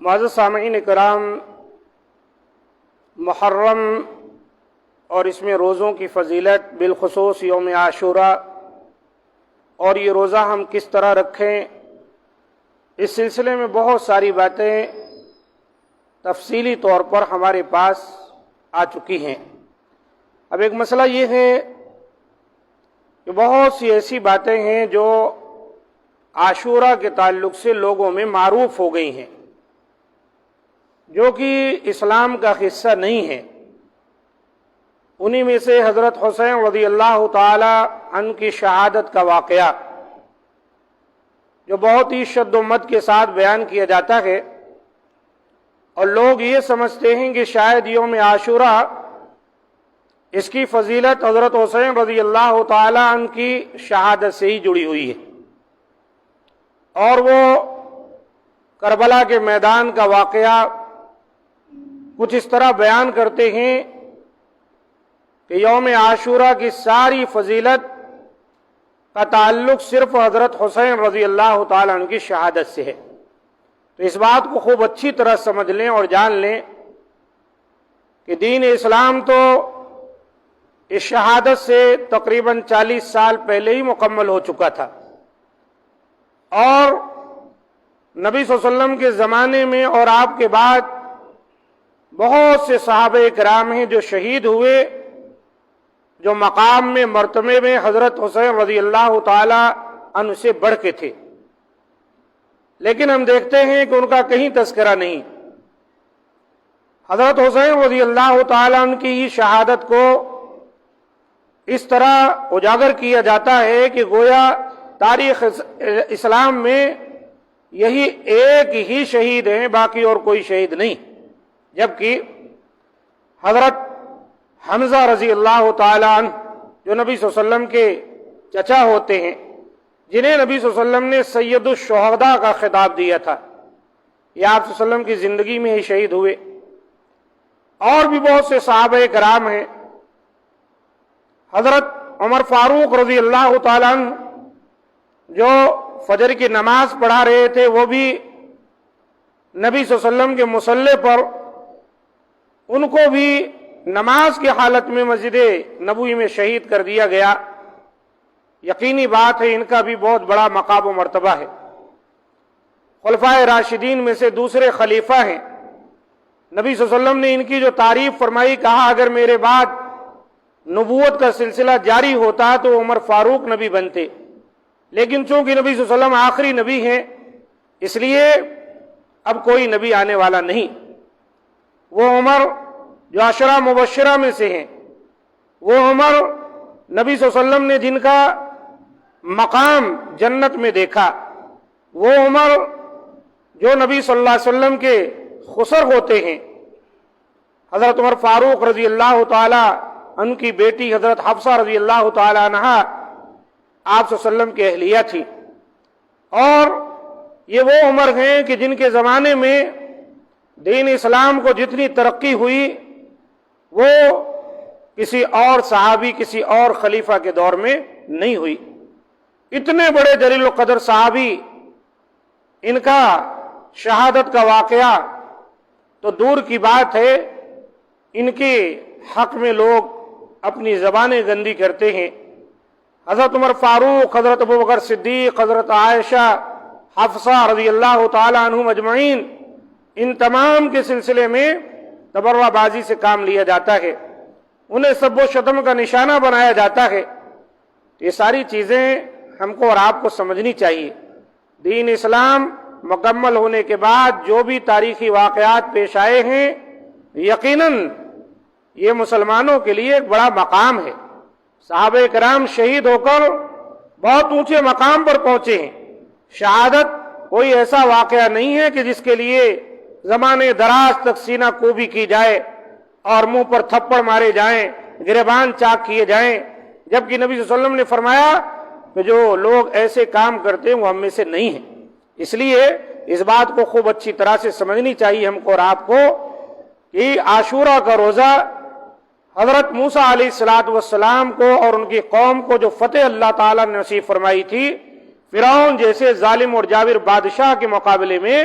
معزز سامعین کرام، محرم اور اس میں روزوں کی فضیلت، بالخصوص یوم عاشوراء اور یہ روزہ ہم کس طرح رکھیں، اس سلسلے میں بہت ساری باتیں تفصیلی طور پر ہمارے پاس آ چکی ہیں۔ اب ایک مسئلہ یہ ہے کہ بہت سی ایسی باتیں ہیں جو عاشوراء کے تعلق سے لوگوں میں معروف ہو گئی ہیں، جو کہ اسلام کا حصہ نہیں ہے۔ انہی میں سے حضرت حسین رضی اللہ تعالی عنہ کی شہادت کا واقعہ، جو بہت ہی شد و مد کے ساتھ بیان کیا جاتا ہے، اور لوگ یہ سمجھتے ہیں کہ شاید یوم عاشوراء اس کی فضیلت حضرت حسین رضی اللہ تعالی عنہ کی شہادت سے ہی جڑی ہوئی ہے، اور وہ کربلا کے میدان کا واقعہ کچھ اس طرح بیان کرتے ہیں کہ یوم عاشوراء کی ساری فضیلت کا تعلق صرف حضرت حسین رضی اللہ تعالی عنہ کی شہادت سے ہے۔ تو اس بات کو خوب اچھی طرح سمجھ لیں اور جان لیں کہ دین اسلام تو اس شہادت سے تقریباً 40 سال پہلے ہی مکمل ہو چکا تھا، اور نبی صلی اللہ علیہ وسلم کے زمانے میں اور آپ کے بعد بہت سے صحابہ کرام ہیں جو شہید ہوئے، جو مقام میں مرتبے میں حضرت حسین رضی اللہ تعالی عنہ سے بڑھ کے تھے، لیکن ہم دیکھتے ہیں کہ ان کا کہیں تذکرہ نہیں۔ حضرت حسین رضی اللہ تعالی عنہ کی ہی شہادت کو اس طرح اجاگر کیا جاتا ہے کہ گویا تاریخ اسلام میں یہی ایک ہی شہید ہیں، باقی اور کوئی شہید نہیں، جبکہ حضرت حمزہ رضی اللہ تعالی عنہ جو نبی صلی اللہ علیہ وسلم کے چچا ہوتے ہیں، جنہیں نبی صلی اللہ علیہ وسلم نے سید الشہداء کا خطاب دیا تھا، یہ آپ صلی اللہ علیہ وسلم کی زندگی میں ہی شہید ہوئے۔ اور بھی بہت سے صحابہ کرام ہیں۔ حضرت عمر فاروق رضی اللہ تعالی عنہ جو فجر کی نماز پڑھا رہے تھے، وہ بھی نبی صلی اللہ علیہ وسلم کے مصلی پر ان کو بھی نماز کی حالت میں مسجد نبوی میں شہید کر دیا گیا۔ یقینی بات ہے ان کا بھی بہت بڑا مقام و مرتبہ ہے، خلفائے راشدین میں سے دوسرے خلیفہ ہیں۔ نبی صلی اللہ علیہ وسلم نے ان کی جو تعریف فرمائی، کہا اگر میرے بعد نبوت کا سلسلہ جاری ہوتا تو عمر فاروق نبی بنتے، لیکن چونکہ نبی صلی اللہ علیہ وسلم آخری نبی ہیں، اس لیے اب کوئی نبی آنے والا نہیں۔ وہ عمر جو عشرہ مبشرہ میں سے ہیں، وہ عمر نبی صلی اللہ علیہ وسلم نے جن کا مقام جنت میں دیکھا، وہ عمر جو نبی صلی اللہ علیہ وسلم کے خسر ہوتے ہیں۔ حضرت عمر فاروق رضی اللہ تعالی عنہ کی بیٹی حضرت حفصہ رضی اللہ تعالی عنہ آپ صلی اللہ علیہ وسلم کی اہلیہ تھی، اور یہ وہ عمر ہیں کہ جن کے زمانے میں دین اسلام کو جتنی ترقی ہوئی وہ کسی اور صحابی، کسی اور خلیفہ کے دور میں نہیں ہوئی۔ اتنے بڑے جلیل القدر صحابی، ان کا شہادت کا واقعہ تو دور کی بات ہے، ان کے حق میں لوگ اپنی زبانیں گندی کرتے ہیں۔ حضرت عمر فاروق، حضرت ابوبکر صدیق، حضرت عائشہ، حفصہ رضی اللہ تعالی عنہم اجمعین، ان تمام کے سلسلے میں تبرہ بازی سے کام لیا جاتا ہے، انہیں سب و شتم کا نشانہ بنایا جاتا ہے۔ یہ ساری چیزیں ہم کو اور آپ کو سمجھنی چاہیے۔ دین اسلام مکمل ہونے کے بعد جو بھی تاریخی واقعات پیش آئے ہیں، یقیناً یہ مسلمانوں کے لیے ایک بڑا مقام ہے۔ صحابہ کرام شہید ہو کر بہت اونچے مقام پر پہنچے ہیں۔ شہادت کوئی ایسا واقعہ نہیں ہے کہ جس کے لیے زمانے دراز تک سینہ کوبی کی جائے اور منہ پر تھپڑ مارے جائیں، گریبان چاک کیے جائیں، جبکہ نبی صلی اللہ علیہ وسلم نے فرمایا کہ جو لوگ ایسے کام کرتے ہیں وہ ہم میں سے نہیں ہیں۔ اس لیے اس بات کو خوب اچھی طرح سے سمجھنی چاہیے ہم کو اور آپ کو کہ عاشوراء کا روزہ حضرت موسیٰ علیہ السلام کو اور ان کی قوم کو جو فتح اللہ تعالیٰ نے نصیب فرمائی تھی، فرعون جیسے ظالم اور جابر بادشاہ کے مقابلے میں